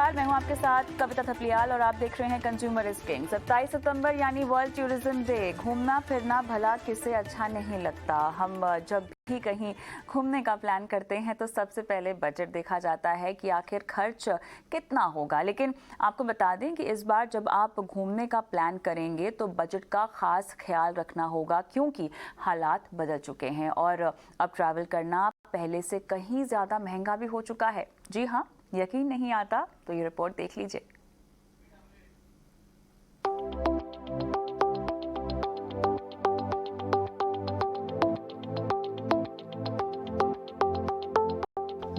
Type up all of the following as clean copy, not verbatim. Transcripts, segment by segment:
नमस्कार, मैं हूं आपके साथ कविता थपलियाल और आप देख रहे हैं कंज्यूमर इज किंग। 27 सितंबर यानी वर्ल्ड टूरिज्म डे। घूमना फिरना भला किसे अच्छा नहीं लगता। हम जब भी कहीं घूमने का प्लान करते हैं तो सबसे पहले बजट देखा जाता है कि आखिर खर्च कितना होगा। लेकिन आपको बता दें कि इस बार जब आप घूमने का प्लान करेंगे तो बजट का खास ख्याल रखना होगा, क्योंकि हालात बदल चुके हैं और अब ट्रैवल करना पहले से कहीं ज़्यादा महंगा भी हो चुका है। जी हाँ, यकीन नहीं आता तो ये रिपोर्ट देख लीजिए।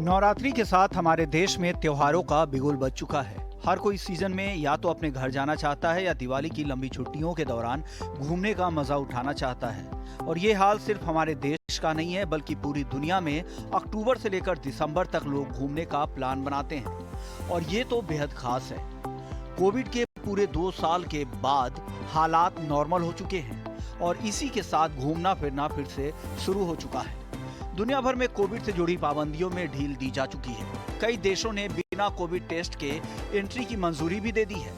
नवरात्रि के साथ हमारे देश में त्योहारों का बिगुल बज चुका है। हर कोई सीजन में या तो अपने घर जाना चाहता है या दिवाली की लंबी छुट्टियों के दौरान घूमने का मजा उठाना चाहता है। और ये हाल सिर्फ हमारे देश का नहीं है, बल्कि पूरी दुनिया में अक्टूबर से लेकर दिसंबर तक लोग घूमने का प्लान बनाते हैं। और ये तो बेहद खास है। कोविड के पूरे 2 साल के बाद हालात नॉर्मल हो चुके हैं और इसी के साथ घूमना फिरना फिर से शुरू हो चुका है। दुनिया भर में कोविड से जुड़ी पाबंदियों में ढील दी जा चुकी है। कई देशों ने बिना कोविड टेस्ट के एंट्री की मंजूरी भी दे दी है।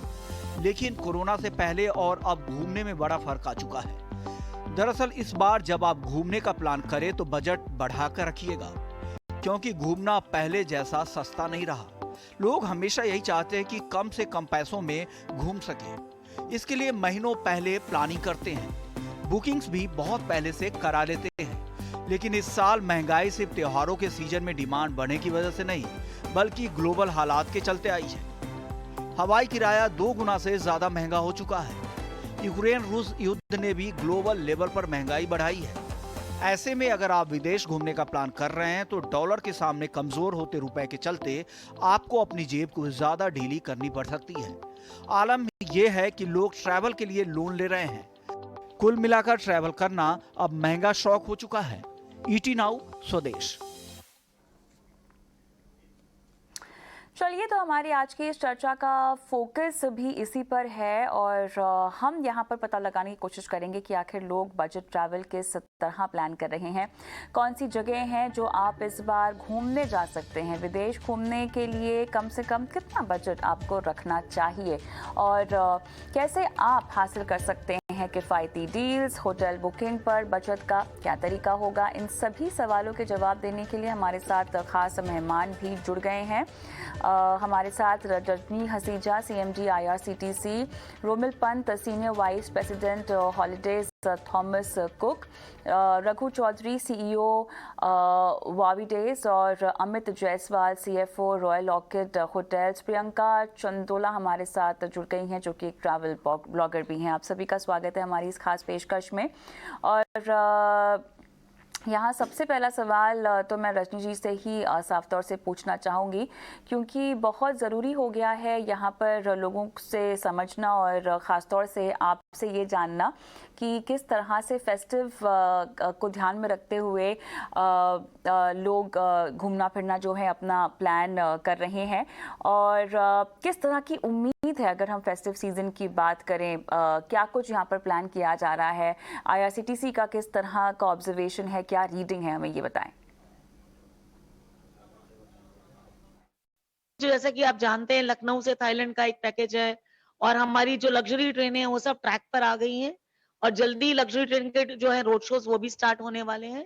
लेकिन कोरोना से पहले और अब घूमने में बड़ा फर्क आ चुका है। दरअसल इस बार जब आप घूमने का प्लान करें तो बजट बढ़ाकर रखिएगा, क्योंकि घूमना पहले जैसा सस्ता नहीं रहा। लोग हमेशा यही चाहते हैं कि कम से कम पैसों में घूम सके। इसके लिए महीनों पहले प्लानिंग करते हैं। बुकिंग्स भी बहुत पहले से करा लेते हैं। लेकिन इस साल महंगाई सिर्फ त्योहारों के सीजन में डिमांड बढ़ने की वजह से नहीं, बल्कि ग्लोबल हालात के चलते आई है। हवाई किराया 2 गुना से ज्यादा महंगा हो चुका है। यूक्रेन रूस युद्ध ने भी ग्लोबल लेवल पर महंगाई बढ़ाई है। ऐसे में अगर आप विदेश घूमने का प्लान कर रहे हैं तो डॉलर के सामने कमजोर होते रुपए के चलते आपको अपनी जेब को ज्यादा ढीली करनी पड़ सकती है। आलम यह है कि लोग ट्रैवल के लिए लोन ले रहे हैं। कुल मिलाकर ट्रैवल करना अब महंगा शौक हो चुका है। ईटी नाउ स्वदेश। चलिए, तो हमारी आज की इस चर्चा का फोकस भी इसी पर है और हम यहाँ पर पता लगाने की कोशिश करेंगे कि आखिर लोग बजट ट्रैवल किस तरह प्लान कर रहे हैं। कौन सी जगह हैं जो आप इस बार घूमने जा सकते हैं। विदेश घूमने के लिए कम से कम कितना बजट आपको रखना चाहिए और कैसे आप हासिल कर सकते हैं किफ़ायती डील्स। होटल बुकिंग पर बचत का क्या तरीका होगा। इन सभी सवालों के जवाब देने के लिए हमारे साथ खास मेहमान भी जुड़ गए हैं। हमारे साथ Rajni Haseeja, CMD IRCTC, Romil Pant, senior vice president holidays Thomas Cook, Raghu Chaudhary, CEO वावीडेज और अमित जायसवाल, CFO Royal Orchid hotels. Priyanka Chandola हमारे साथ जुड़ गई हैं, जो कि एक ट्रैवल ब्लॉगर भी हैं। आप सभी का स्वागत है हमारी इस खास पेशकश में। और यहाँ सबसे पहला सवाल तो मैं रजनी जी से ही साफ तौर से पूछना चाहूँगी, क्योंकि बहुत ज़रूरी हो गया है यहाँ पर लोगों से समझना और ख़ास तौर से आपसे ये जानना कि किस तरह से फेस्टिव को ध्यान में रखते हुए लोग घूमना फिरना जो है अपना प्लान कर रहे हैं और किस तरह की उम्मीद है। अगर हम फेस्टिव सीजन की बात करें, क्या कुछ यहाँ पर प्लान किया जा रहा है। IRCTC का किस तरह का ऑब्जर्वेशन है, क्या रीडिंग है, हमें ये बताएं। जैसा कि आप जानते हैं, लखनऊ से थाईलैंड का एक पैकेज है और हमारी जो लग्जरी ट्रेनें हैं वो सब ट्रैक पर आ गई हैं और जल्दी लग्जरी ट्रेन के जो है रोड शोज वो भी स्टार्ट होने वाले हैं।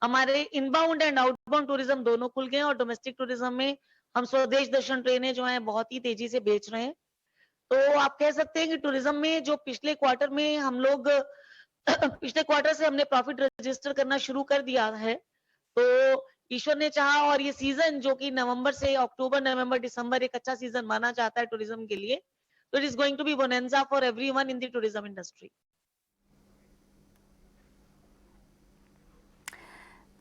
हमारे इनबाउंड एंड आउटबाउंड टूरिज्म दोनों खुल गए हैं और डोमेस्टिक टूरिज्म में हम स्वदेश दर्शन ट्रेनें जो हैं बहुत ही तेजी से बेच रहे हैं। तो आप कह सकते हैं कि टूरिज्म में जो पिछले क्वार्टर में हम लोग पिछले क्वार्टर से हमने प्रॉफिट रजिस्टर करना शुरू कर दिया है। तो ईश्वर ने चाहा और ये सीजन जो कि नवंबर से अक्टूबर, नवंबर, दिसंबर एक अच्छा सीजन माना जाता है टूरिज्म के लिए, तो it is going to be bonanza for everyone in the tourism industry.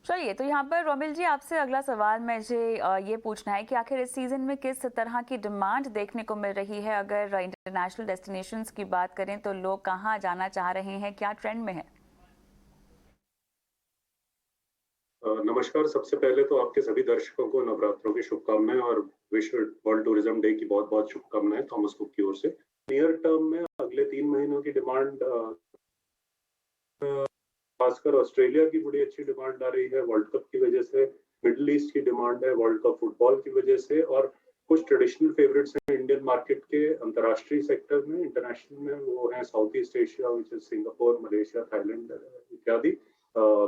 चलिए, तो यहाँ पर रोमिल जी, आपसे अगला सवाल मुझे ये पूछना है कि आखिर इस सीजन में किस तरह की डिमांड देखने को मिल रही है। अगर इंटरनेशनल डेस्टिनेशंस की बात करें तो लोग कहाँ जाना चाह रहे हैं, क्या ट्रेंड में है। नमस्कार। सबसे पहले तो आपके सभी दर्शकों को नवरात्रों की शुभकामनाएं और विश्व वर्ल्ड टूरिज्म डे की बहुत बहुत शुभकामनाएं थॉमस कुक की ओर से। नियर टर्म में अगले 3 महीनों की डिमांड, खासकर ऑस्ट्रेलिया की बड़ी अच्छी डिमांड आ रही है वर्ल्ड कप की वजह से। मिडिल ईस्ट की डिमांड है वर्ल्ड कप फुटबॉल की वजह से और कुछ ट्रेडिशनल फेवरेट्स हैं इंडियन मार्केट के अंतर्राष्ट्रीय सेक्टर में, इंटरनेशनल में, वो हैं south east Asia which is Singapore, Malaysia, Thailand इत्यादि,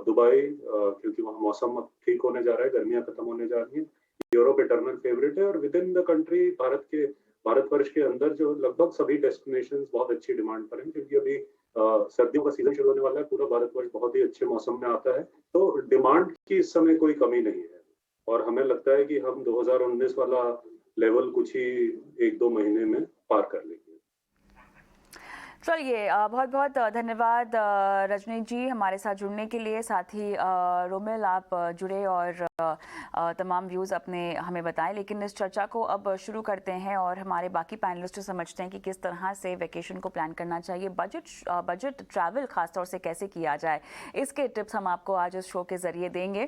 दुबई क्योंकि वहाँ मौसम अब ठीक होने जा रहा है, गर्मियाँ खत्म होने जा रही हैं, यूरोप इटर्नल फेवरेट है, और with in the country Bharatvarsh के अंदर जो लगभग सभी डेस्टिनेशंस बहुत अच्छी डिमांड पर हैं, क्योंकि अभी सर्दियों का सीजन शुरू होने वाला है, पूरा भारतवर्ष बहुत ही अच्छे मौसम में आता है, तो डिमांड की इस समय कोई कमी नहीं है, और हमें लगता है कि हम 2019 वाला लेवल कुछ ही 1-2 महीने में पार कर लेंगे। चलिए, बहुत बहुत धन्यवाद रजनी जी हमारे साथ जुड़ने के लिए। साथ ही रोमिल, आप जुड़े और तमाम व्यूज़ अपने हमें बताएं। लेकिन इस चर्चा को अब शुरू करते हैं और हमारे बाकी पैनलिस्ट समझते हैं कि किस तरह से वेकेशन को प्लान करना चाहिए, बजट ट्रैवल खासतौर से कैसे किया जाए, इसके टिप्स हम आपको आज इस शो के ज़रिए देंगे।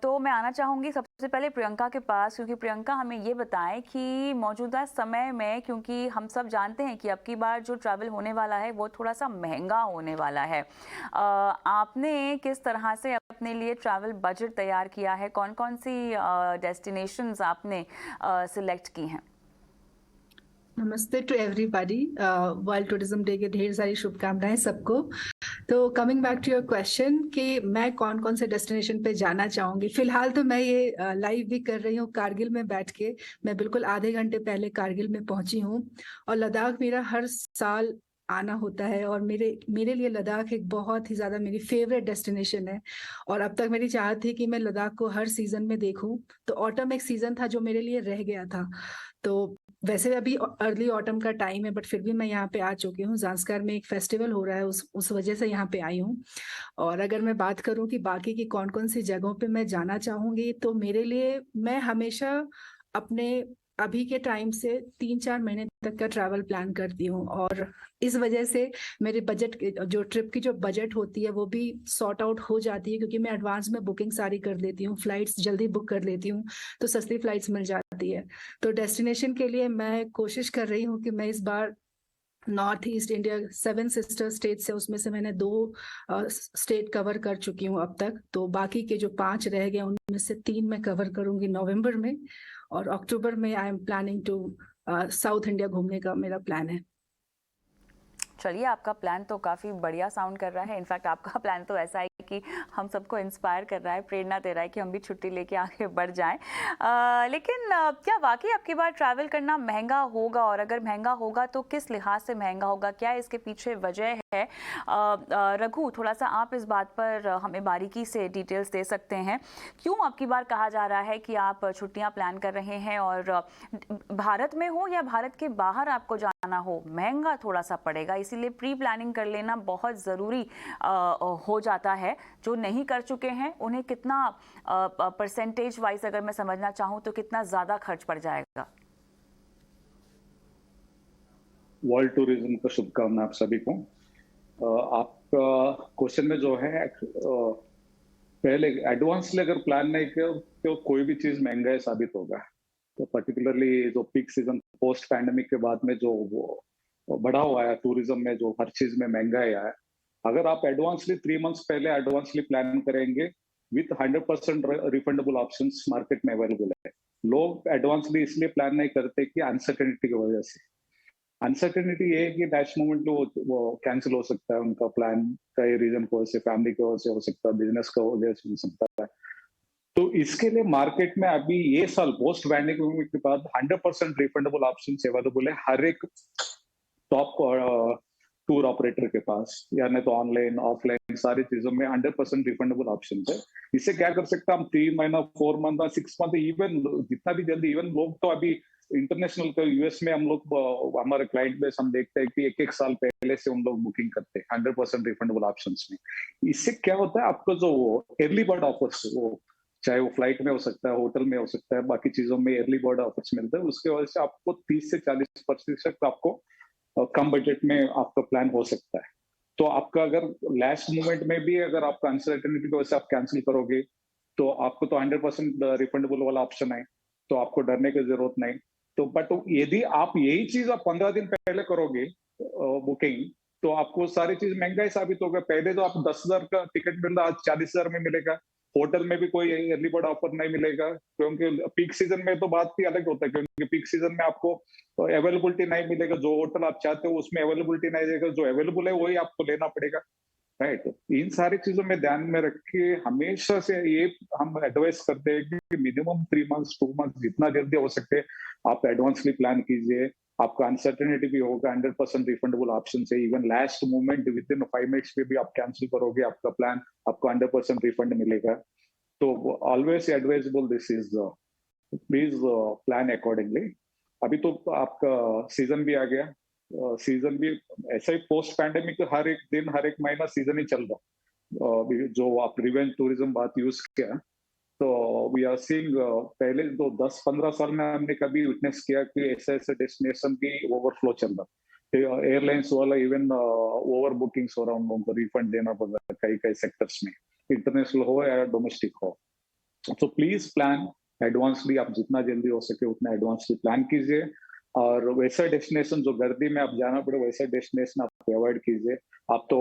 तो मैं आना चाहूँगी सबसे पहले प्रियंका के पास, क्योंकि प्रियंका हमें ये बताएं कि मौजूदा समय में, क्योंकि हम सब जानते हैं कि अब की बार जो ट्रैवल होने वाला है वो थोड़ा सा महंगा होने वाला है, आपने किस तरह से अपने लिए ट्रैवल बजट तैयार किया है, कौन कौन सी डेस्टिनेशंस आपने सिलेक्ट की हैं? नमस्ते to everybody, world tourism day के ढेर सारी शुभकामनाएं सबको। तो coming back to your question कि मैं कौन कौन से डेस्टिनेशन पे जाना चाहूँगी, फिलहाल तो मैं ये लाइव भी कर रही हूँ कारगिल में बैठ के। मैं बिल्कुल आधे घंटे पहले कारगिल में पहुंची हूँ, और लद्दाख मेरा हर साल आना होता है, और मेरे लिए लद्दाख एक बहुत ही ज़्यादा मेरी फेवरेट डेस्टिनेशन है, और अब तक मेरी चाहत थी कि मैं लद्दाख को हर सीज़न में देखूं। तो ऑटम एक सीज़न था जो मेरे लिए रह गया था, तो वैसे अभी अर्ली ऑटम का टाइम है, बट फिर भी मैं यहाँ पे आ चुकी हूँ। ज़ांस्कार में एक फेस्टिवल हो रहा है, उस वजह से यहाँ पे आई हूँ। और अगर मैं बात करूँ कि बाकी की कौन कौन सी जगहों पे मैं जाना चाहूँगी, तो मेरे लिए मैं हमेशा अपने अभी के टाइम से 3-4 महीने तक का ट्रैवल प्लान करती हूँ, और इस वजह से मेरे बजट जो ट्रिप की जो बजट होती है वो भी सॉर्ट आउट हो जाती है, क्योंकि मैं एडवांस में बुकिंग सारी कर लेती हूँ, फ्लाइट्स जल्दी बुक कर लेती हूँ, तो सस्ती फ्लाइट्स मिल जाती है। तो डेस्टिनेशन के लिए मैं कोशिश कर रही हूँ कि मैं इस बार north east India 7 sister states है, उसमें से मैंने 2 स्टेट कवर कर चुकी हूँ अब तक। तो बाकी के जो 5 रह गए उनमें से 3 मैं कवर करूंगी नवंबर में, और अक्टूबर में I am planning to south India घूमने का मेरा प्लान है। चलिए, आपका प्लान तो काफ़ी बढ़िया साउंड कर रहा है। इनफैक्ट आपका प्लान तो ऐसा है कि हम सबको इंस्पायर कर रहा है, प्रेरणा दे रहा है कि हम भी छुट्टी लेके आगे बढ़ जाएं। लेकिन क्या वाकई आपकी बार ट्रैवल करना महंगा होगा, और अगर महंगा होगा तो किस लिहाज से महंगा होगा, क्या इसके पीछे वजह है? रघु, थोड़ा सा आप इस बात पर हमें बारीकी से डिटेल्स दे सकते हैं, क्यों आपकी बार कहा जा रहा है कि आप छुट्टियां प्लान कर रहे हैं, और भारत में हो या भारत के बाहर आपको जाना हो, महंगा थोड़ा सा पड़ेगा, इसीलिए प्री प्लानिंग कर लेना बहुत ज़रूरी हो जाता है। जो नहीं कर चुके हैं उन्हें कितना परसेंटेज वाइज अगर मैं समझना चाहूँ तो कितना ज़्यादा खर्च पड़ जाएगा? वर्ल्ड टूरिज्म का शुभकामना आप सभी को। आपका क्वेश्चन में जो है पहले एडवांसली अगर प्लान नहीं किया तो कोई भी चीज महंगा साबित होगा। तो पर्टिकुलरली जो पीक सीजन पोस्ट पैंडेमिक के बाद में जो वो बढ़ा हुआ है टूरिज्म में, जो हर चीज में महंगाई है, अगर आप एडवांसली 3 मंथ्स पहले एडवांसली प्लान करेंगे विथ 100% रिफंडेबल ऑप्शंस मार्केट में अवेलेबल है। लोग एडवांसली इसलिए प्लान नहीं करते कि अनसर्टेनिटी की वजह से। अनसर्टेनिटी ये है कि लास्ट मोमेंट वो कैंसिल हो सकता है उनका प्लान, कई रीजन की वजह से, फैमिली की वजह से हो सकता है, बिजनेस का वजह से हो सकता है। तो इसके लिए मार्केट में अभी ये साल पोस्ट पैंडेमिक के बाद 100% रिफंडेबल ऑप्शन अवेलेबल है हर एक टॉप टूर ऑपरेटर के पास, यानी तो ऑनलाइन ऑफलाइन सारी चीजों में 100% रिफंडेबल ऑप्शन है। इससे क्या कर सकते हैं हम, 3 महीना 4 मंथ 6 मंथ, इवन जितना भी जल्दी, इवन लोग तो अभी इंटरनेशनल का यूएस में हम लोग हमारे क्लाइंट बेस हम देखते हैं कि 1-1 साल पहले से उन लोग बुकिंग करते हैं 100% रिफंडेबल ऑप्शंस में। इससे क्या होता है, आपको जो अर्ली बर्ड ऑफर्स, वो चाहे वो फ्लाइट में हो सकता है, होटल में हो सकता है, बाकी चीजों में अर्ली बर्ड ऑफर्स मिलते हैं, उसके वजह से आपको 30 से 40% आपको कम बजट में आपका प्लान हो सकता है। तो आपका अगर लास्ट मोमेंट में भी अगर आपका अनसर्टेनिटी की वजह से आप कैंसिल करोगे तो आपको तो 100% रिफंडेबल वाला ऑप्शन है, तो आपको डरने की जरूरत नहीं। तो बट यदि आप यही चीज आप 15 दिन पहले करोगे बुकिंग, तो आपको सारी चीज महंगा ही साबित होगा। पहले तो आप 10,000 का टिकट मिल रहा, आज 40,000 में मिलेगा, होटल में भी कोई अर्ली बर्ड ऑफर नहीं मिलेगा, क्योंकि पीक सीजन में तो बात ही अलग होता है, क्योंकि पीक सीजन में आपको अवेलेबिलिटी नहीं मिलेगा, जो होटल आप चाहते हो उसमें अवेलेबिलिटी नहीं देगा, जो अवेलेबल है वही आपको लेना पड़ेगा, राइट। इन सारी चीजों में ध्यान में रख के हमेशा से ये हम एडवाइस करते हैं कि मिनिमम 3 मंथ्स 2 मंथ्स जितना जल्दी हो सके आप एडवांसली प्लान कीजिए। आपका अनसर्टेनिटी भी होगा, 100% रिफंडेबल ऑप्शन है, even last moment with in 5 minutes पे भी आप कैंसिल करोगे आपका प्लान, आपको 100% रिफंड मिलेगा। तो always advisable this is, please plan accordingly. अभी तो आपका सीजन भी आ गया, सीजन भी ऐसा ही पोस्ट पैंडेमिक हर एक दिन हर एक महीना सीजन ही चल रहा, जो आप रिवेंज टूरिज्म बात यूज किया, तो वी आर सीइंग पहले तो 10-15 साल में हमने कभी विटनेस किया कि ऐसे ऐसे डेस्टिनेशन भी ओवरफ्लो चल रहा, एयरलाइंस वाला इवन ओवर बुकिंग्स हो रहा, उन लोगों को रिफंड देना पड़ रहा है कई कई सेक्टर्स में, इंटरनेशनल हो या डोमेस्टिक हो। तो प्लीज प्लान एडवांसली, आप जितना जल्दी हो सके उतना एडवांसली प्लान कीजिए, और वैसा डेस्टिनेशन जो गर्दी में आप जाना पड़े वैसा डेस्टिनेशन आप अवॉइड कीजिए। आप तो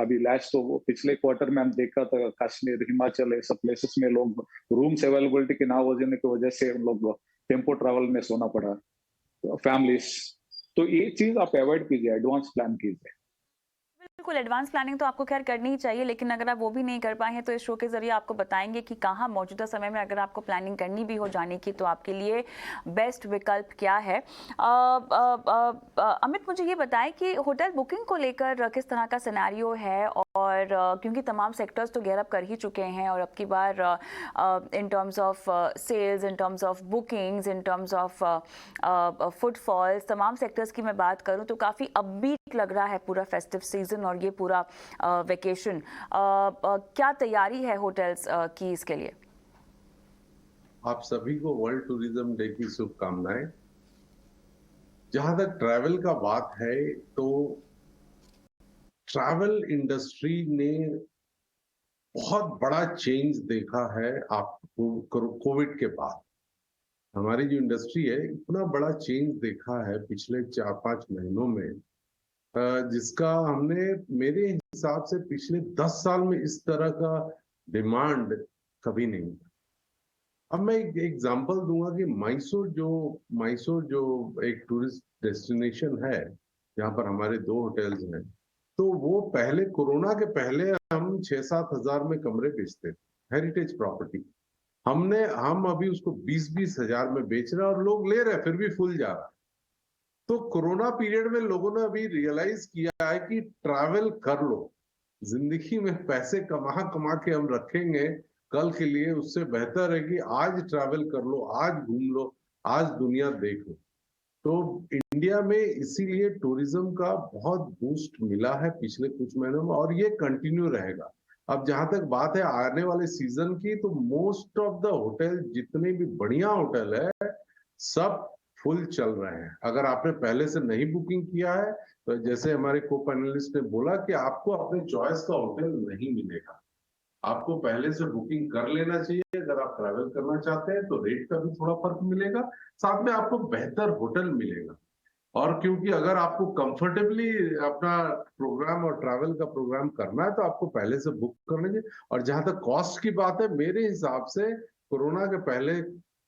अभी लास्ट तो पिछले क्वार्टर में हम देखा था कश्मीर, हिमाचल, ऐसे प्लेसेस में लोग रूम्स अवेलेबिलिटी के ना होने की वजह से उन लोग टेम्पो ट्रैवल में सोना पड़ा, फैमिलीज। तो ये चीज आप अवॉइड कीजिए, एडवांस प्लान कीजिए। बिल्कुल, एडवांस प्लानिंग तो आपको खैर करनी ही चाहिए, लेकिन अगर आप वो भी नहीं कर पाए हैं तो इस शो के जरिए आपको बताएंगे कि कहाँ मौजूदा समय में अगर आपको प्लानिंग करनी भी हो जाने की तो आपके लिए बेस्ट विकल्प क्या है। अमित, मुझे ये बताएं कि होटल बुकिंग को लेकर किस तरह का सिनेरियो है, और क्योंकि तमाम सेक्टर्स तो गेयर अप कर ही चुके हैं, और अब की बार in terms of sales, in terms of bookings, in terms of footfalls, तमाम सेक्टर्स की मैं बात करूं तो काफ़ी अपबीट लग रहा है पूरा फेस्टिव सीजन और ये पूरा वेकेशन। क्या तैयारी है होटल्स की इसके लिए? आप सभी को वर्ल्ड टूरिज्म डे की शुभकामनाएं। जहां तक ट्रैवल का बात है तो ट्रैवल इंडस्ट्री ने बहुत बड़ा चेंज देखा है आपको कोविड के बाद। हमारी जो इंडस्ट्री है इतना बड़ा चेंज देखा है पिछले 4-5 महीनों में, जिसका हमने मेरे हिसाब से पिछले 10 साल में इस तरह का डिमांड कभी नहीं था। अब मैं एक एग्जांपल दूंगा कि मैसूर जो एक टूरिस्ट डेस्टिनेशन है जहां पर हमारे 2 होटल्स हैं, तो वो पहले कोरोना के पहले हम 6-7 हजार में कमरे बेचते थे, हेरिटेज प्रॉपर्टी। हम अभी उसको 20-20 हजार में बेच रहे हैं और लोग ले रहे हैं, फिर भी फुल जा रहा है। तो कोरोना पीरियड में लोगों ने अभी रियलाइज किया है कि ट्रैवल कर लो, जिंदगी में पैसे कमा के हम रखेंगे कल के लिए, उससे बेहतर है कि आज ट्रैवल कर लो, आज घूम लो, आज दुनिया देख लो। तो इंडिया में इसीलिए टूरिज्म का बहुत बूस्ट मिला है पिछले कुछ महीनों में, और ये कंटिन्यू रहेगा। अब जहां तक बात है आने वाले सीजन की, तो मोस्ट ऑफ द होटल, जितने भी बढ़िया होटल है, सब फुल चल रहे हैं। अगर आपने पहले से नहीं बुकिंग किया है तो जैसे हमारे को पैनलिस्ट ने बोला कि आपको अपने चॉइस का होटल नहीं मिलेगा, आपको पहले से बुकिंग कर लेना चाहिए। अगर आप ट्रैवल करना चाहते हैं तो रेट का भी थोड़ा फर्क मिलेगा, साथ में आपको बेहतर होटल मिलेगा। और क्योंकि अगर आपको कंफर्टेबली अपना प्रोग्राम और ट्रैवल का प्रोग्राम करना है तो आपको पहले से बुक कर लीजिए। और जहां तक कॉस्ट की बात है, मेरे हिसाब से कोरोना के पहले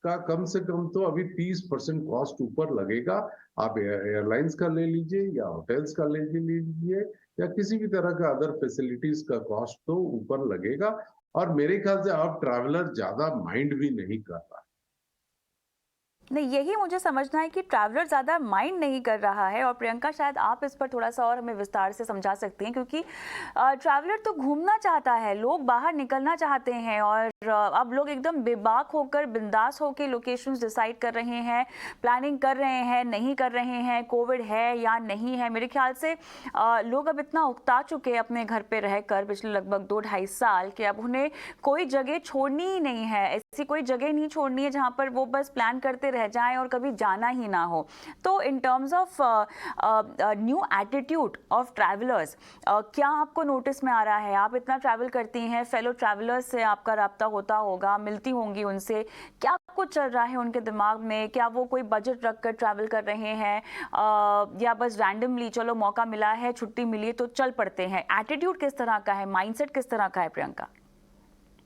का कम से कम तो अभी 30% कॉस्ट ऊपर लगेगा। आप एयरलाइंस का ले लीजिए या होटल्स का ले लीजिए या किसी भी तरह का अदर फैसिलिटीज का कॉस्ट तो ऊपर लगेगा। और मेरे ख्याल से अब ट्रैवलर ज्यादा माइंड भी नहीं कर रहा। नहीं, यही मुझे समझना है कि ट्रैवलर ज़्यादा माइंड नहीं कर रहा है, और प्रियंका शायद आप इस पर थोड़ा सा और हमें विस्तार से समझा सकती हैं, क्योंकि ट्रैवलर तो घूमना चाहता है, लोग बाहर निकलना चाहते हैं, और अब लोग एकदम बेबाक होकर, बिंदास होकर लोकेशंस डिसाइड कर रहे हैं, प्लानिंग कर रहे हैं, नहीं कर रहे हैं, कोविड है या नहीं है। मेरे ख्याल से लोग अब इतना उकता चुके हैं अपने घर पर रहकर पिछले लगभग 2-2.5 साल कि अब उन्हें कोई जगह छोड़नी ही नहीं है, ऐसी कोई जगह नहीं छोड़नी है जहाँ पर वो बस प्लान करते रह जाएं और कभी जाना ही ना हो। तो इन terms of new attitude of travellers, क्या आपको नोटिस में आ रहा है? आप इतना ट्रैवल करती हैं, फेलो ट्रैवलर्स से आपका राब्ता होता होगा, मिलती होंगी उनसे, क्या कुछ चल रहा है उनके दिमाग में? क्या वो कोई बजट रख कर ट्रैवल कर रहे हैं, या बस रैंडमली चलो मौका मिला है, छुट्टी मिली तो चल पड़ते हैं? एटीट्यूड किस तरह का है, माइंडसेट किस तरह का है प्रियंका?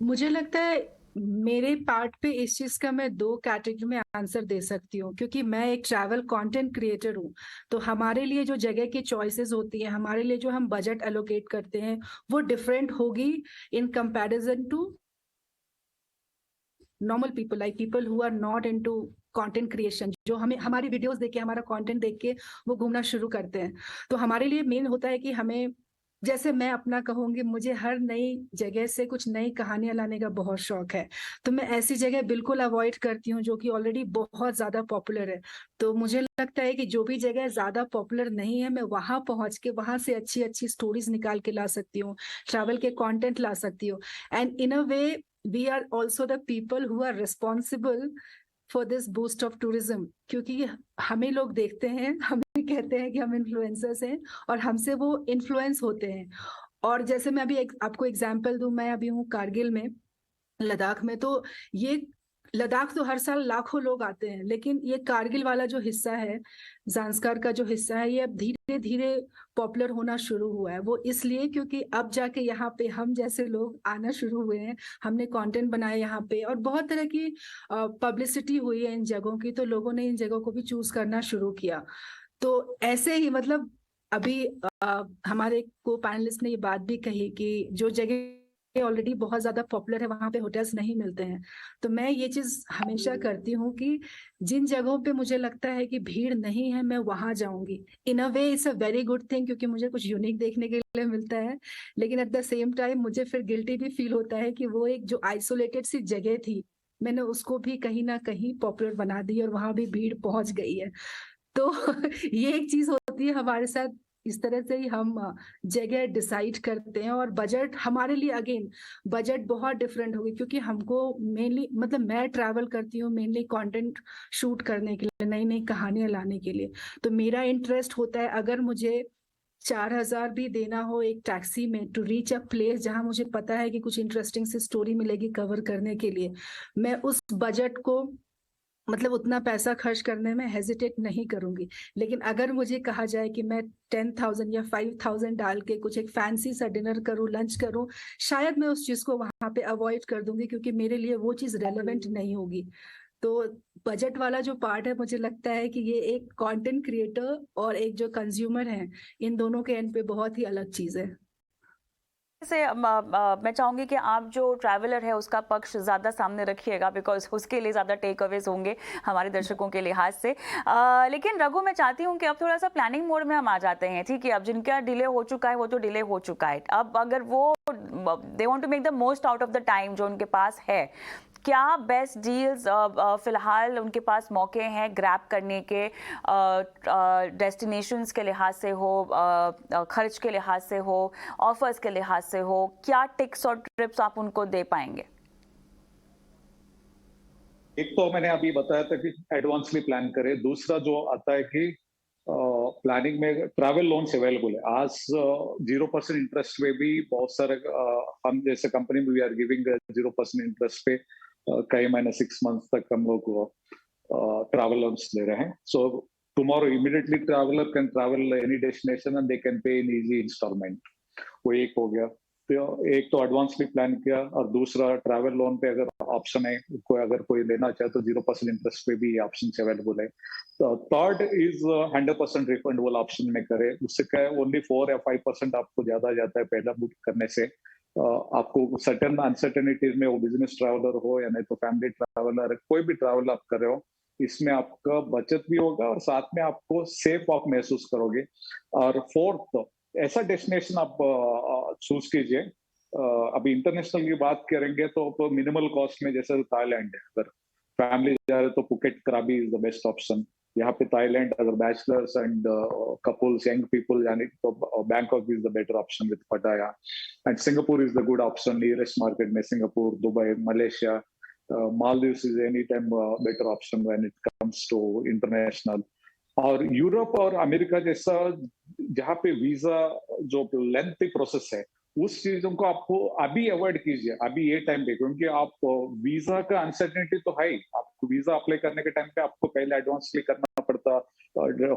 मुझे लगता है मेरे पार्ट पे इस चीज का मैं 2 कैटेगरी में आंसर दे सकती हूँ, क्योंकि मैं एक ट्रैवल कंटेंट क्रिएटर हूँ। तो हमारे लिए जो जगह की चॉइसेस होती है, हमारे लिए जो हम बजट एलोकेट करते हैं, वो डिफरेंट होगी in comparison to normal people, like people who are not into content creation, जो हमें हमारी वीडियोस देख के, हमारा कंटेंट देख के वो घूमना शुरू करते हैं। तो हमारे लिए मेन होता है कि हमें, जैसे मैं अपना कहूंगी, मुझे हर नई जगह से कुछ नई कहानियां लाने का बहुत शौक है। तो मैं ऐसी जगह बिल्कुल अवॉइड करती हूँ जो कि ऑलरेडी बहुत ज्यादा पॉपुलर है। तो मुझे लगता है कि जो भी जगह ज्यादा पॉपुलर नहीं है, मैं वहां पहुंच के वहां से अच्छी अच्छी स्टोरीज निकाल के ला सकती हूँ, ट्रैवल के कंटेंट ला सकती हूँ। And in a way we are also the people who are responsible for this boost of tourism, क्योंकि हमें लोग देखते हैं, हमें कहते हैं कि हम इन्फ्लुएंसर्स हैं, और हमसे वो इन्फ्लुएंस होते हैं। और जैसे मैं अभी आपको एग्जांपल दूं, मैं अभी हूँ कारगिल में, लद्दाख में। तो ये लद्दाख तो हर साल लाखों लोग आते हैं, लेकिन ये कारगिल वाला जो हिस्सा है, जांस्कर का जो हिस्सा है, ये अब धीरे धीरे पॉपुलर होना शुरू हुआ है। वो इसलिए क्योंकि अब जाके यहाँ पे हम जैसे लोग आना शुरू हुए हैं, हमने कंटेंट बनाया यहाँ पे, और बहुत तरह की पब्लिसिटी हुई है इन जगहों की, तो लोगों ने इन जगहों को भी चूज करना शुरू किया। तो ऐसे ही मतलब अभी हमारे को पैनलिस्ट ने ये बात भी कही कि जो जगह ऑलरेडी बहुत ज्यादा पॉपुलर है, वहां पे होटल्स नहीं मिलते हैं। तो मैं ये चीज हमेशा करती हूँ कि जिन जगहों पे मुझे लगता है कि भीड़ नहीं है, मैं वहां जाऊंगी। In a way it's a very good thing, क्योंकि मुझे कुछ यूनिक देखने के लिए मिलता है। लेकिन एट द सेम टाइम मुझे फिर गिल्टी भी फील होता है कि वो एक जो आइसोलेटेड सी जगह थी, मैंने उसको भी कहीं ना कहीं पॉपुलर बना दी और वहां भी भीड़ पहुंच गई है। तो ये एक चीज होती है हमारे साथ। इस तरह से ही हम जगह डिसाइड करते हैं। और बजट हमारे लिए, अगेन, बजट बहुत डिफरेंट होगी, क्योंकि हमको मेनली, मतलब मैं ट्रैवल करती हूँ मेनली कंटेंट शूट करने के लिए, नई नई कहानियां लाने के लिए। तो मेरा इंटरेस्ट होता है, अगर मुझे 4,000 भी देना हो एक टैक्सी में टू रीच अ प्लेस जहां मुझे पता है कि कुछ इंटरेस्टिंग सी स्टोरी मिलेगी कवर करने के लिए, मैं उस बजट को, मतलब उतना पैसा खर्च करने में हेजिटेट नहीं करूंगी। लेकिन अगर मुझे कहा जाए कि मैं 10,000 या 5,000 डाल के कुछ एक फैंसी सा डिनर करूं, लंच करूं, शायद मैं उस चीज को वहां पे अवॉइड कर दूंगी, क्योंकि मेरे लिए वो चीज रेलेवेंट नहीं होगी। तो बजट वाला जो पार्ट है, मुझे लगता है कि ये एक कंटेंट क्रिएटर और एक जो कंज्यूमर है, इन दोनों के एंड पे बहुत ही अलग चीज है। से मैं चाहूंगी कि आप जो ट्रैवलर है उसका पक्ष ज़्यादा सामने रखिएगा, बिकॉज उसके लिए ज़्यादा टेक अवेज होंगे हमारे दर्शकों के लिहाज से। लेकिन रघु, मैं चाहती हूँ कि अब थोड़ा सा प्लानिंग मोड में हम आ जाते हैं। ठीक है, अब जिनका डिले हो चुका है वो तो डिले हो चुका है। अब अगर वो they want to make the most out of the time जो उनके पास है, क्या बेस्ट डील्स फिलहाल उनके पास मौके हैं ग्रैब करने के, डेस्टिनेशंस के लिहाज से हो, खर्च के लिहाज से हो, ऑफर्स के लिहाज से हो, क्या टिप्स और ट्रिप्स आप उनको दे पाएंगे? एक तो मैंने अभी बताया था कि एडवांसली प्लान करें। दूसरा जो आता है कि प्लानिंग में ट्रैवल लोन्स अवेलेबल है आज। 0% इंटरेस्ट पे भी बहुत सारे हम जैसे कंपनी में वी आर गिविंग 0% इंटरेस्ट पे कई महीने 6 मंथ्स तक हम लोग ट्रैवल लोन्स दे रहे हैं। So tomorrow immediately traveller can travel any destination and they can pay in easy instalment. वो एक हो गया। तो एक तो एडवांसली प्लान किया, और दूसरा ट्रैवल लोन पे अगर ऑप्शन है, अगर कोई लेना चाहे तो 0% इंटरेस्ट पे भी ऑप्शन अवेलेबल है। तो थर्ड इज 100% रिफंडेबल ऑप्शन में करे। उससे क्या है, ओनली 4 या 5% आपको ज्यादा जाता है पहला बुक करने से। आपको सर्टेन अनसर्टेनिटीज में, वो बिजनेस ट्रैवलर हो या नहीं तो फैमिली ट्रैवलर, कोई भी ट्रैवल आप कर रहे हो, इसमें आपका बचत भी होगा और साथ में आपको सेफ आप महसूस करोगे। और फोर्थ, ऐसा डेस्टिनेशन आप चूज कीजिए। अभी इंटरनेशनल की बात करेंगे तो मिनिमल कॉस्ट में, जैसे थाईलैंड है, अगर फैमिली जा रहे तो पुकेट कराबी इज द बेस्ट ऑप्शन। यहाँ पे थाईलैंड अगर bachelors and couples, young people जाने तो Bangkok is the better option with Pattaya. And Singapore is the good option, nearest market में Singapore, Dubai, Malaysia, Maldives is any time better option when it comes to international। और Europe और America जैसा जहाँ पे visa जो lengthy process है, उस चीजों को आपको अभी अवॉइड कीजिए, अभी ये टाइम पे, क्योंकि आप वीजा का अनसर्टेनिटी तो है ही। आपको वीजा अप्लाई करने के टाइम पे आपको पहले एडवांसली करना पड़ता,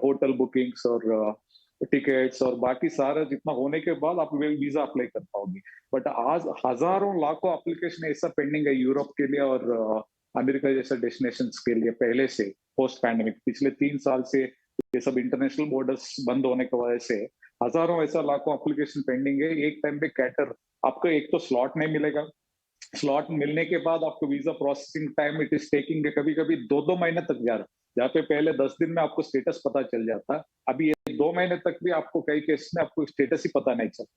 होटल बुकिंग्स और टिकट्स और बाकी सारा जितना होने के बाद आप वीजा अप्लाई कर पाओगे। बट आज हजारों लाखों एप्लीकेशन ऐसा पेंडिंग है यूरोप के लिए और अमेरिका जैसे डेस्टिनेशंस के लिए पहले से, पोस्ट पैंडेमिक पिछले 3 साल से ये सब इंटरनेशनल बॉर्डर्स बंद होने की वजह से हजारों ऐसा लाखों एप्लीकेशन पेंडिंग है। एक टाइम पे कैटर आपको एक तो स्लॉट नहीं मिलेगा, स्लॉट मिलने के बाद आपको visa processing time it is taking कभी कभी 2-2 महीने तक जा रहा है। जहाँ पे पहले 10 दिन में आपको स्टेटस पता चल जाता, अभी ये 2 महीने तक भी आपको कई केस में आपको स्टेटस ही पता नहीं चलता।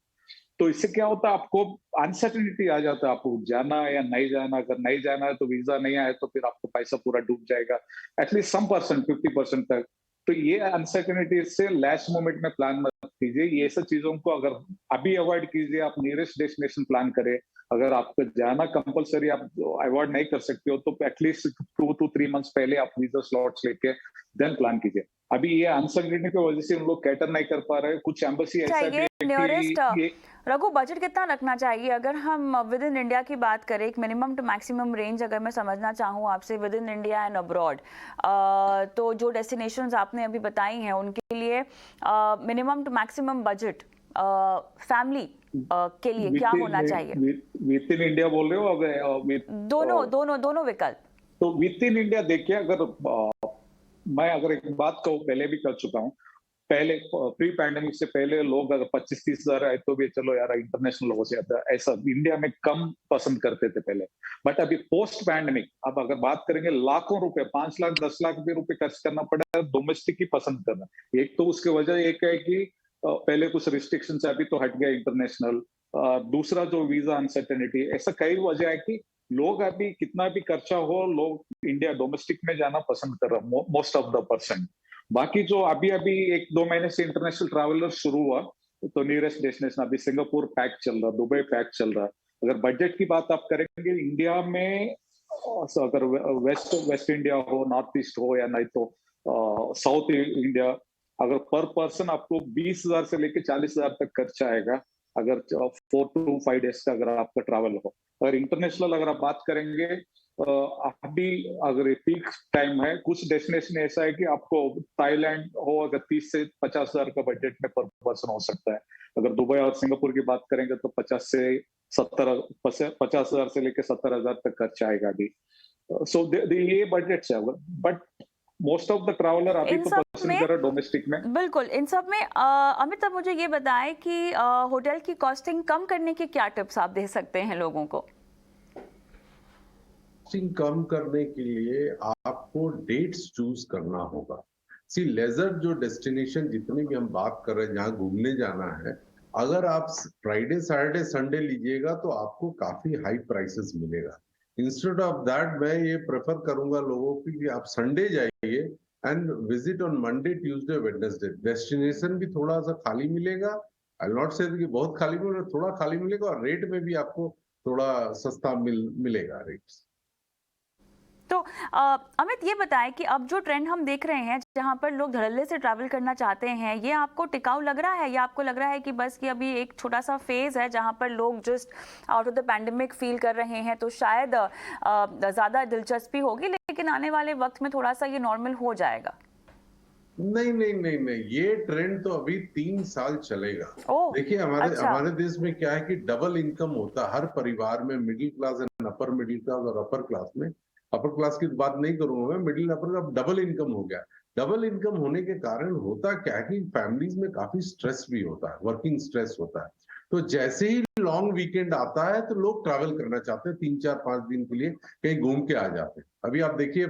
तो इससे क्या होता है, आपको अनसर्टेनिटी आ जाता है, आपको जाना है या नहीं जाना। अगर नहीं जाना है तो वीजा नहीं आया तो फिर आपको पैसा पूरा डूब जाएगा, एटलीस्ट सम परसेंट 50% तक। तो ये अनसर्टेनिटी से लास्ट मोमेंट में प्लान मत कीजिए। ये सब चीजों को अगर अभी अवॉइड कीजिए, आप नियरेस्ट डेस्टिनेशन प्लान करें। अगर आपको जाना कंपलसरी आप अवॉइड नहीं कर सकते हो तो एटलीस्ट 2 to 3 months पहले आप वीजा स्लॉट्स लेके देन प्लान कीजिए। अभी ये अनसर्टेनिटी की वजह से हम लोग कैटर नहीं कर पा रहे। कुछ एम्बेसी ऐसा भी है कि रघु, बजट कितना रखना चाहिए अगर हम विद इन इंडिया की बात करें? एक मिनिमम टू मैक्सिमम रेंज अगर मैं समझना चाहूँ आपसे within India and abroad, तो जो डेस्टिनेशंस आपने अभी बताई हैं उनके लिए minimum to maximum budget family के लिए क्या होना चाहिए? विद इन इंडिया बोल रहे हो? दोनों विकल्प। तो विद इन इंडिया देखिए, अगर मैं अगर एक बात कहूँ, पहले भी कर चुका हूँ। पहले प्री पैंडेमिक से पहले लोग अगर 25-30 हजार आए तो भी चलो यार इंटरनेशनल हो जाता, ऐसा इंडिया में कम पसंद करते थे पहले। बट अभी पोस्ट पैंडेमिक अब अगर बात करेंगे, लाखों रुपए, 5 लाख 10 लाख भी रुपए खर्च करना पड़ा डोमेस्टिक ही पसंद करना। एक तो उसकी वजह एक है कि पहले कुछ रिस्ट्रिक्शंस अभी तो हट गया इंटरनेशनल। दूसरा जो वीजा अनसर्टेनिटी, ऐसा कई वजह है कि लोग अभी कितना भी खर्चा हो, लोग इंडिया डोमेस्टिक में जाना पसंद कर रहे हैं मोस्ट ऑफ द परसेंट। बाकी जो अभी 1-2 महीने से इंटरनेशनल ट्रैवलर शुरू हुआ तो नियरेस्ट डेस्टिनेशन अभी सिंगापुर पैक चल रहा, दुबई पैक चल रहा। अगर बजट की बात आप करेंगे इंडिया में, अगर वेस्ट इंडिया हो, नॉर्थ ईस्ट हो या नहीं तो साउथ इंडिया, अगर पर पर्सन आपको 20,000 से लेके 40,000 तक खर्चा आएगा अगर 4 to 5 डेज का अगर आपका ट्रैवल हो। अगर इंटरनेशनल अगर आप बात करेंगे, अभी अगर पीक टाइम है, कुछ डेस्टिनेशन ऐसा है कि आपको थाईलैंड हो अगर 30 से 50,000 का बजट में पर पर्सन हो सकता है। अगर दुबई और सिंगापुर की बात करेंगे तो 50,000 से लेकर 70,000 तक खर्चा आएगा अभी। सो ये बजट है, but most of the traveller अभी तो पसंद कर रहे डोमेस्टिक में। बिल्कुल, इन सब में अमित अब मुझे ये बताएं कि होटल की कॉस्टिंग कम करने के क्या टिप्स आप दे सकते हैं लोगों को? कॉस्टिंग कम करने के लिए आपको डेट्स चूज करना होगा। सी लेजर जो डेस्टिनेशन जितनी भी हम बात कर रहे हैं जहाँ घूमने जाना है, अगर आप फ्राइडे सैटरडे संडे लीजिएगा तो आपको काफी हाई प्राइसेस मिलेगा। इंस्टेड ऑफ दैट मैं ये प्रेफर करूंगा लोगों को कि आप संडे जाइए and visit on Monday Tuesday Wednesday. Destination भी थोड़ा सा खाली मिलेगा, आई नॉट से कि बहुत खाली मिलेगा, थोड़ा खाली मिलेगा और रेट में भी आपको थोड़ा सस्ता मिलेगा रेट्स। तो अमित ये बताएं कि अब जो ट्रेंड हम देख रहे हैं जहां पर लोग धड़ल्ले से ट्रैवल करना चाहते हैं, ये आपको टिकाऊ लग रहा है या आपको लग रहा है कि बस कि अभी एक छोटा सा फेज है जहां पर लोग just out of the pandemic feel कर रहे हैं, तो शायद ज्यादा दिलचस्पी होगी लेकिन आने वाले वक्त में थोड़ा सा ये नॉर्मल हो जाएगा? नहीं, ये ट्रेंड तो अभी 3 साल चलेगा। देखिए हमारे देश में क्या है कि डबल इनकम होता है हर परिवार में, middle class and upper middle class और अपर क्लास में। अपर क्लास की बात नहीं करूंगा मैं, मिडिल अपर का डबल इनकम हो गया। डबल इनकम होने के कारण होता क्या है कि फैमिलीज में काफी स्ट्रेस भी होता है, वर्किंग स्ट्रेस होता है। तो जैसे ही लॉन्ग वीकेंड आता है तो लोग ट्रैवल करना चाहते हैं, 3-4-5 दिन के लिए कहीं घूम के आ जाते हैं। अभी आप देखिए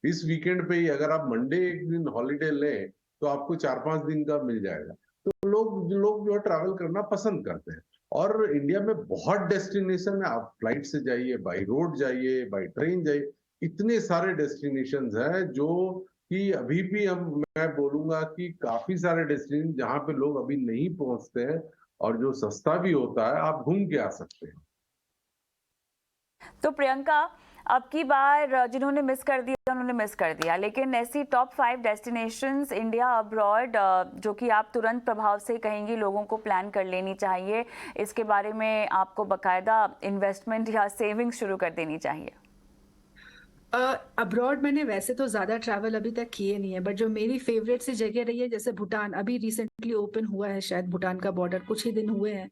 इस वीकेंड पे ही अगर आप मंडे एक दिन हॉलीडे लें तो आपको 4-5 दिन का मिल जाएगा। तो लोग जो है ट्रैवल करना पसंद करते हैं। और इंडिया में बहुत डेस्टिनेशन है, आप फ्लाइट से जाइए, बाय रोड जाइए, बाय ट्रेन जाइए, इतने सारे डेस्टिनेशंस हैं जो कि अभी भी मैं बोलूंगा कि काफी सारे डेस्टिनेशन जहां पे लोग अभी नहीं पहुंचते हैं और जो सस्ता भी होता है, आप घूम के आ सकते हैं। तो प्रियंका, अब की बार जिन्होंने मिस कर दिया उन्होंने मिस कर दिया, लेकिन ऐसी टॉप 5 डेस्टिनेशंस इंडिया अब्रॉड जो कि आप तुरंत प्रभाव से कहेंगी लोगों को प्लान कर लेनी चाहिए, इसके बारे में आपको बकायदा इन्वेस्टमेंट या सेविंग्स शुरू कर देनी चाहिए? अब्रॉड मैंने वैसे तो ज्यादा ट्रैवल अभी तक किए नहीं है, बट जो मेरी फेवरेट सी जगह रही है, जैसे भूटान अभी रिसेंटली ओपन हुआ है, शायद भूटान का बॉर्डर कुछ ही दिन हुए हैं।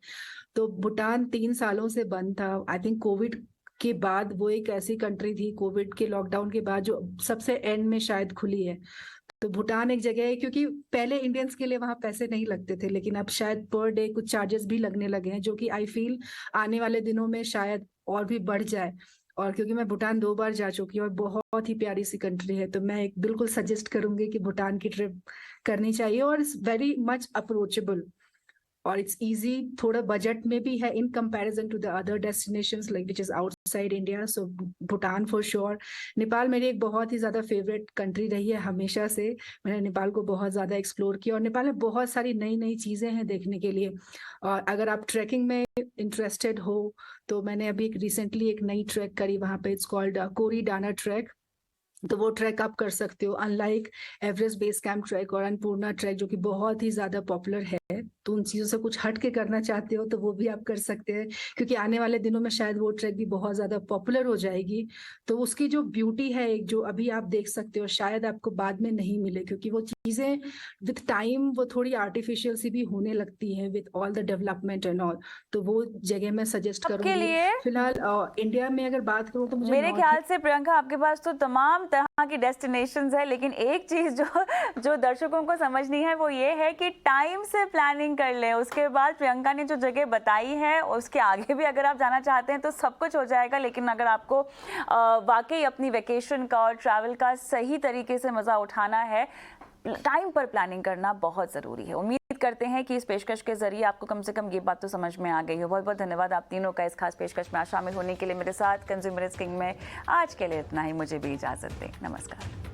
तो भूटान 3 सालों से बंद था। आई थिंक कोविड के बाद वो एक ऐसी कंट्री थी, कोविड के लॉकडाउन के बाद, जो सबसे एंड में शायद खुली है। तो भूटान एक जगह है, क्योंकि पहले इंडियंस के लिए वहां पैसे नहीं लगते थे, लेकिन अब शायद पर डे कुछ चार्जेस भी लगने लगे हैं, जो कि आई फील आने वाले दिनों में शायद और भी बढ़ जाए। और क्योंकि मैं भूटान 2 बार जा चुकी हूँ और बहुत ही प्यारी सी कंट्री है, तो मैं एक बिल्कुल सजेस्ट करूंगी कि भूटान की ट्रिप करनी चाहिए। और इट्स वेरी मच अप्रोचेबल और इट्स इजी, थोड़ा बजट में भी है in comparison to the other destinations like which is outside India. So Bhutan for sure. Nepal मेरी एक बहुत ही ज्यादा फेवरेट कंट्री रही है हमेशा से। मैंने नेपाल को बहुत ज्यादा एक्सप्लोर किया और नेपाल में बहुत सारी नई नई चीजें हैं देखने के लिए। और अगर आप ट्रैकिंग में इंटरेस्टेड हो तो मैंने अभी रिसेंटली एक नई ट्रैक करी वहां पे, it's called Kori Dana trek. तो वो ट्रैक आप कर सकते हो, unlike Everest base camp trek और अन्नपूर्णा ट्रैक जो कि बहुत ही ज्यादा पॉपुलर है। तो उन चीजों से कुछ हट के करना चाहते हो तो वो भी आप कर सकते हैं, क्योंकि आने वाले दिनों में शायद वो ट्रैक भी बहुत ज्यादा पॉपुलर हो जाएगी। तो उसकी जो ब्यूटी है एक, जो अभी आप देख सकते हो, शायद आपको बाद में नहीं मिले, क्योंकि वो चीजें विथ टाइम वो थोड़ी आर्टिफिशियल सी भी होने लगती है with all the development and all. तो वो जगह मैं सजेस्ट आपके करूंगी। लिए फिलहाल इंडिया में अगर बात करूँ तो मुझे मेरे नॉर्थ ख्याल से प्रियंका आपके पास तो तमाम तरह की डेस्टिनेशंस है, लेकिन एक चीज जो दर्शकों को समझनी है वो ये है कि टाइम से प्लानिंग कर लें। उसके बाद प्रियंका ने जो जगह बताई है उसके आगे भी अगर आप जाना चाहते हैं तो सब कुछ हो जाएगा। लेकिन अगर आपको वाकई अपनी वेकेशन का और ट्रैवल का सही तरीके से मजा उठाना है, टाइम पर प्लानिंग करना बहुत ज़रूरी है। उम्मीद करते हैं कि इस पेशकश के जरिए आपको कम से कम ये बात तो समझ में आ गई हो। बहुत बहुत धन्यवाद आप तीनों का इस खास पेशकश में शामिल होने के लिए। मेरे साथ कंज्यूमर किंग में आज के लिए इतना ही। मुझे भी इजाज़त दें। नमस्कार।